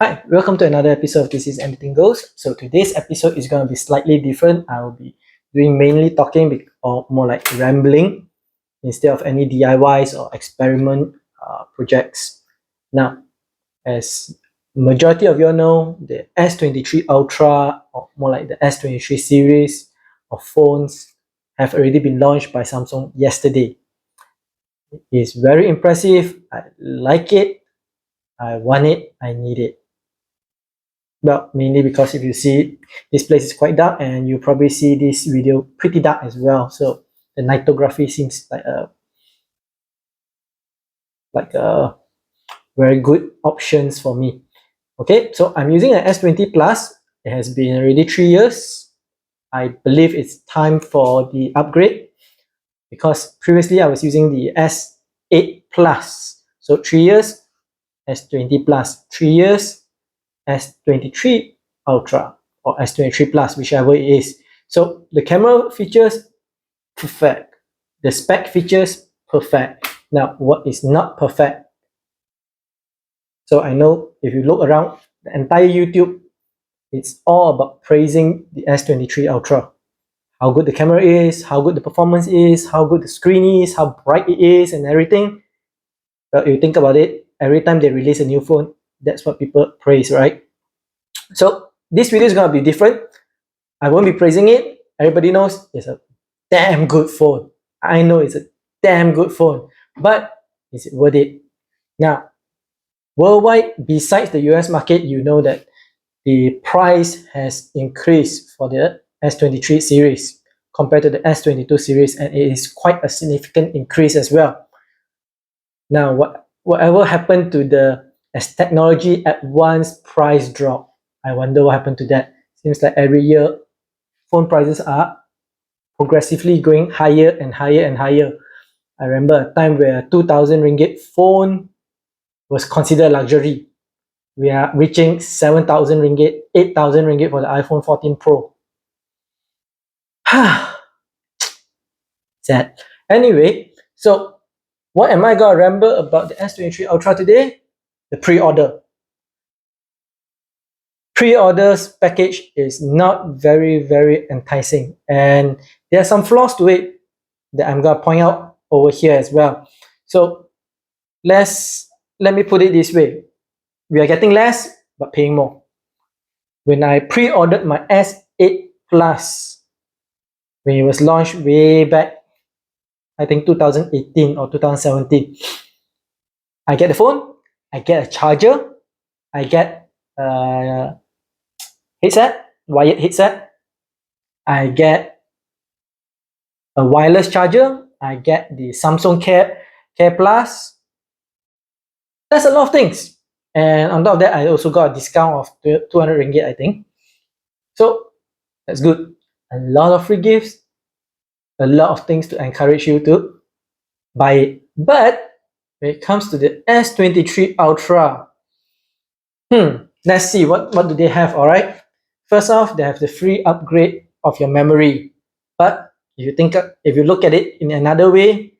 Hi, welcome to another episode of This Is Anything Goes. So today's episode is going to be slightly different. I will be doing mainly talking or more like rambling instead of any DIYs or experiment projects. Now, as majority of you all know, the S23 Ultra or more like the S23 series of phones have already been launched by Samsung yesterday. It is very impressive. I like it. I want it. I need it. Well, mainly because if you see, this place is quite dark and you probably see this video pretty dark as well. So the nightography seems like a very good options for me. Okay, so I'm using an S20 Plus. It has been already 3 years. I believe it's time for the upgrade because previously I was using the S8 Plus. So 3 years, S20 Plus, 3 years, S23 Ultra or S23 Plus, whichever it is. So the camera features, perfect. The spec features, perfect. Now, what is not perfect? So I know if you look around the entire YouTube, it's all about praising the S23 Ultra. How good the camera is, how good the performance is, how good the screen is, how bright it is, and everything. Well, if you think about it, every time they release a new phone, that's what people praise, right? So this video is going to be different. I won't be praising it. Everybody knows it's a damn good phone. I know it's a damn good phone, but is it worth it? Now, worldwide, besides the US market, you know that the price has increased for the S23 series compared to the S22 series, and it is quite a significant increase as well. Now, whatever happened to as technology at once price drop? I wonder what happened to that. Seems like every year phone prices are progressively going higher and higher and higher. I remember a time where a 2,000 ringgit phone was considered luxury. We are reaching 7,000 ringgit, 8,000 ringgit for the iPhone 14 Pro. Sad. Anyway, so what am I going to remember about the S23 Ultra today? The pre-order. Pre-orders package is not very enticing, and there are some flaws to it that I'm going to point out over here as well. So let me put it this way. We are getting less but paying more. When I pre-ordered my S8 Plus, when it was launched way back, I think 2018 or 2017, I get the phone, I get a charger, I get a headset, wired headset, I get a wireless charger, I get the Samsung Care Plus. That's a lot of things. And on top of that, I also got a discount of 200 ringgit, I think. So that's good. A lot of free gifts, a lot of things to encourage you to buy it. But when it comes to the S23 Ultra, let's see what do they have. All right, first off, they have the free upgrade of your memory. But if you look at it in another way,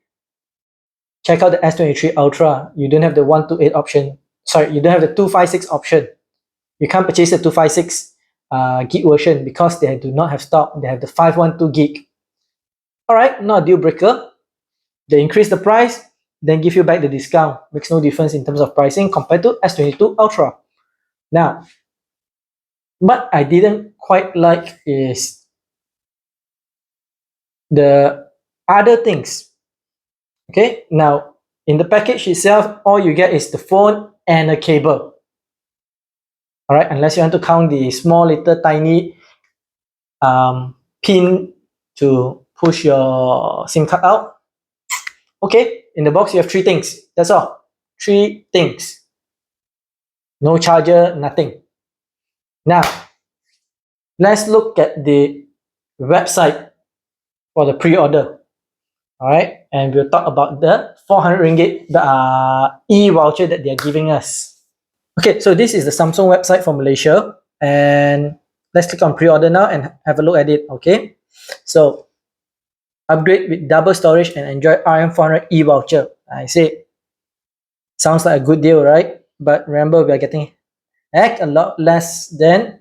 check out the S23 Ultra. You don't have the 128 option. Sorry, you don't have the 256 option. You can't purchase the 256 gig version because they do not have stock. They have the 512 gig. All right, not a deal breaker. They increase the price, then give you back the discount. Makes no difference in terms of pricing compared to S22 Ultra. Now, what I didn't quite like is the other things. Okay, now in the package itself, all you get is the phone and a cable. All right, unless you want to count the small little tiny pin to push your SIM card out. Okay, in the box you have 3 things. That's all. 3 things. No charger, nothing. Now, let's look at the website for the pre-order. All right, and we'll talk about the 400 ringgit e-voucher that they're giving us. Okay, so this is the Samsung website for Malaysia, and let's click on pre-order now and have a look at it. Okay, so upgrade with double storage and enjoy RM400 e-voucher. I say, sounds like a good deal, right? But remember, we are getting heck a lot less than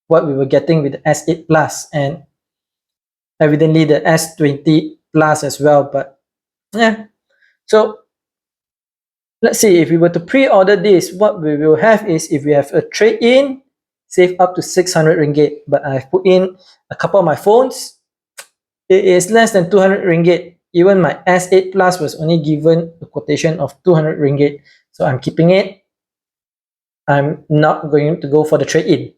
what we were getting with the S8 Plus and evidently the S20 Plus as well. But yeah, so let's see, if we were to pre-order this, what we will have is, if we have a trade-in, save up to 600 ringgit. But I've put in a couple of my phones, it is less than 200 ringgit. Even my S8 Plus was only given a quotation of 200 ringgit. So I'm keeping it. I'm not going to go for the trade-in.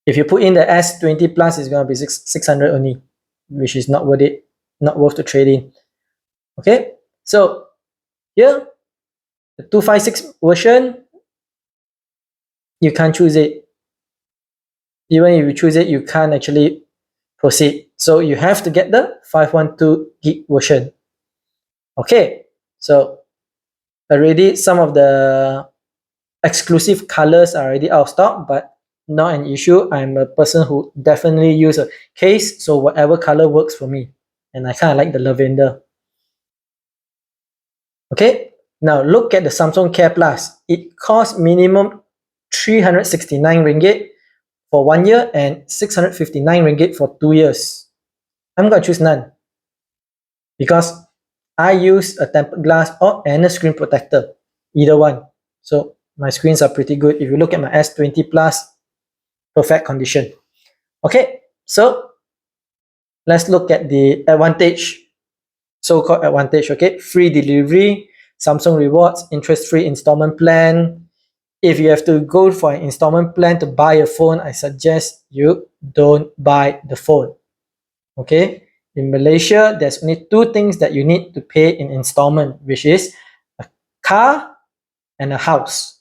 If you put in the S20 Plus, it's going to be 600 only, which is not worth it, not worth the trade-in. Okay, so here, the 256 version, you can't choose it. Even if you choose it, you can't actually proceed. So you have to get the 512 gig version. Okay, so already some of the exclusive colors are already out of stock, but not an issue. I'm a person who definitely use a case, so whatever color works for me. And I kind of like the lavender. Okay, now look at the Samsung Care Plus. It costs minimum 369 ringgit for 1 year and 659 ringgit for 2 years. I'm going to choose none because I use a tempered glass and a screen protector, either one. So my screens are pretty good. If you look at my S20 Plus, perfect condition. Okay, so let's look at the advantage, so-called advantage. Okay, free delivery, Samsung rewards, interest-free installment plan. If you have to go for an installment plan to buy a phone, I suggest you don't buy the phone. Okay, in Malaysia, there's only two things that you need to pay in installment, which is a car and a house.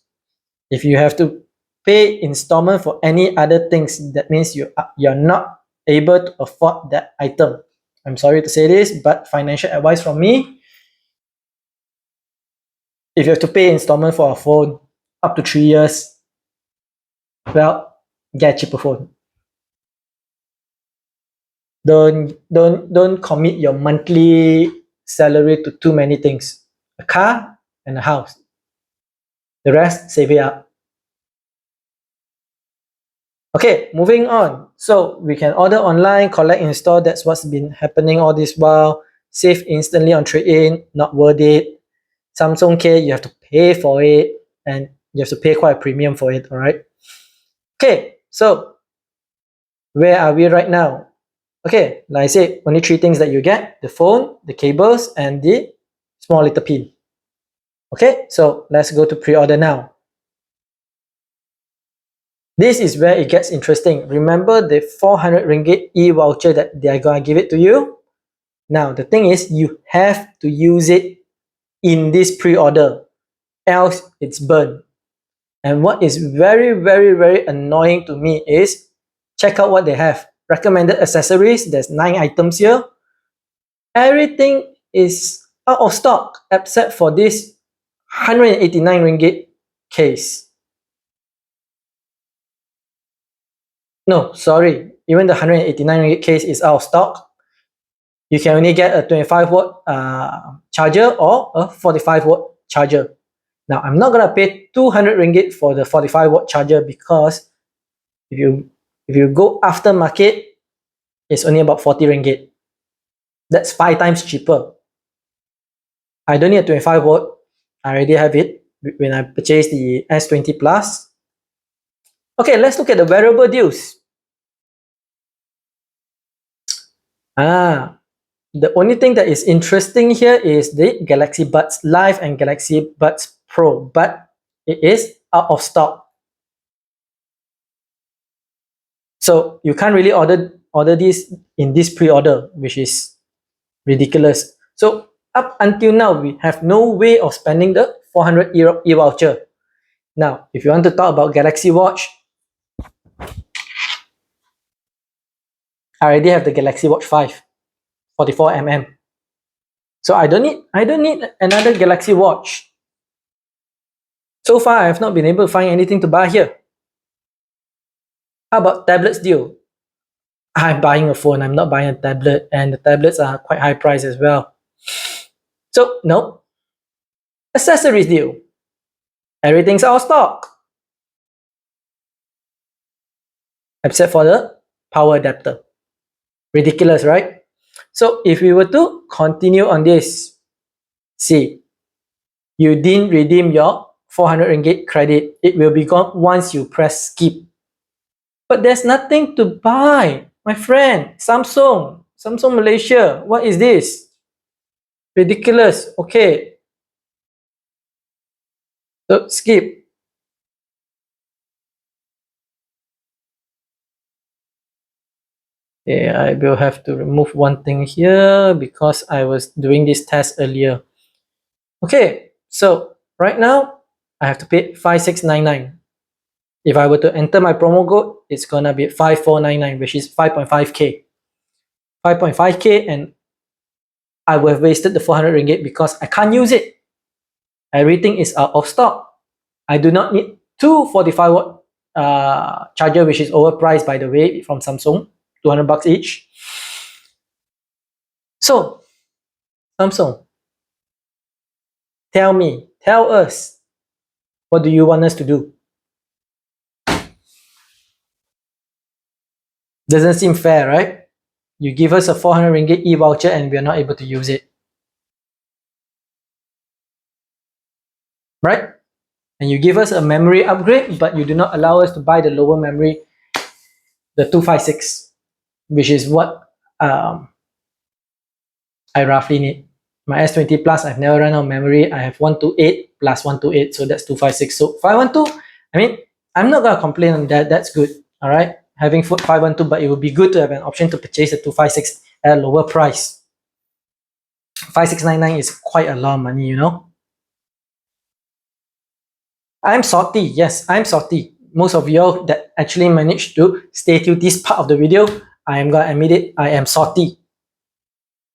If you have to pay installment for any other things, that means you're not able to afford that item. I'm sorry to say this, but financial advice from me, if you have to pay installment for a phone up to 3 years, well, get a cheaper phone. Don't commit your monthly salary to too many things. A car and a house. The rest, save it up. Okay, moving on. So we can order online, collect in store. That's what's been happening all this while. Save instantly on trade-in, not worth it. Samsung Care, you have to pay for it, and you have to pay quite a premium for it, all right? Okay, so where are we right now? Okay, like I said, only three things that you get: the phone, the cables, and the small little pin. Okay, so let's go to pre-order now. This is where it gets interesting. Remember the 400 ringgit e-voucher that they are going to give it to you? Now, the thing is, you have to use it in this pre-order, else it's burned. And what is very, very, very annoying to me is, check out what they have. Recommended accessories, there's 9 items here. Everything is out of stock except for this 189 ringgit case. No, sorry, even the 189 ringgit case is out of stock. You can only get a 25 watt charger or a 45 watt charger. Now, I'm not going to pay 200 ringgit for the 45 watt charger because if you go aftermarket, it's only about 40 ringgit. That's 5 times cheaper. I don't need a 25 watt. I already have it when I purchased the S20 Plus. Okay, let's look at the wearable deals. The only thing that is interesting here is the Galaxy Buds Live and Galaxy Buds Pro, but it is out of stock. So you can't really order this in this pre-order, which is ridiculous. So up until now, we have no way of spending the 400 e-voucher. Now, if you want to talk about Galaxy Watch, I already have the Galaxy Watch 5, 44mm. So I don't need another Galaxy Watch. So far, I have not been able to find anything to buy here. How about tablets deal? I'm buying a phone, I'm not buying a tablet, and the tablets are quite high price as well. So no. Accessories deal. Everything's out of stock. except for the power adapter. Ridiculous, right? So if we were to continue on this, see, you didn't redeem your 400 ringgit credit. It will be gone once you press skip. But there's nothing to buy, my friend. Samsung Malaysia, what is this? Ridiculous. Okay, so skip. Yeah, I will have to remove one thing here because I was doing this test earlier. Okay, so right now I have to pay 5699. If I were to enter my promo code, it's gonna be 5499, which is 5.5k. 5.5k, and I would have wasted the 400 ringgit because I can't use it. Everything is out of stock. I do not need two 45-watt charger, which is overpriced, by the way, from Samsung, 200 bucks each. So, Samsung, tell us, what do you want us to do? Doesn't seem fair, right? You give us a 400 ringgit e-voucher and we are not able to use it. Right? And you give us a memory upgrade, but you do not allow us to buy the lower memory, the 256, which is what I roughly need. My S20 Plus, I've never run out of memory. I have 128 plus 128, so that's 256. So 512, I mean, I'm not gonna complain on that. That's good. All right, having 512, but it would be good to have an option to purchase a 256 at a lower price. 5699 is quite a lot of money, you know. I'm salty. Yes, I'm salty. Most of you that actually managed to stay till this part of the video, I am gonna admit it, I am salty.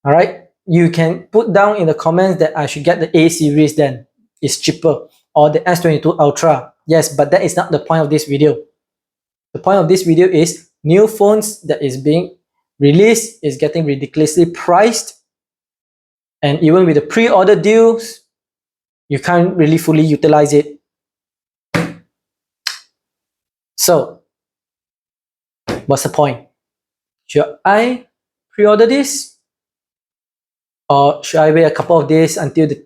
All right, you can put down in the comments that I should get the A series, then it's cheaper, or the S22 Ultra. Yes, but that is not the point of this video. The point of this video is new phones that is being released is getting ridiculously priced, and even with the pre-order deals, you can't really fully utilize it. So what's the point? Should I pre-order this, or should I wait a couple of days until the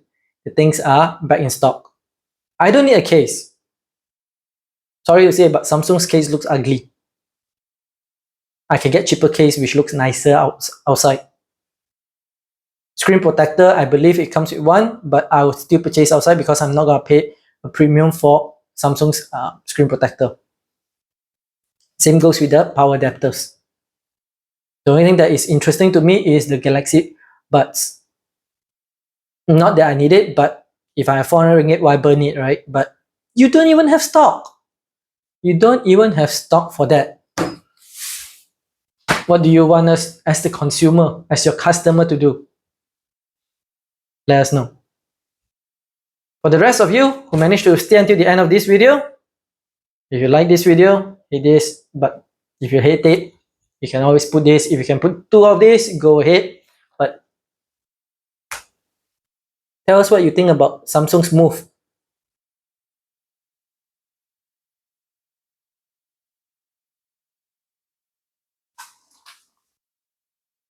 things are back in stock? I don't need a case. Sorry to say, but Samsung's case looks ugly. I can get cheaper case which looks nicer outside. Screen protector, I believe it comes with one, but I will still purchase outside because I'm not gonna pay a premium for Samsung's screen protector. Same goes with the power adapters. The only thing that is interesting to me is the Galaxy Buds. Not that I need it, but if I have 400 ringgit, why burn it, right? But you don't even have stock. You don't even have stock for that. What do you want us as the consumer, as your customer, to do? Let us know. For the rest of you who managed to stay until the end of this video, if you like this video, hit this, but if you hate it, you can always put this. If you can put 2 of this, go ahead. But tell us what you think about Samsung's move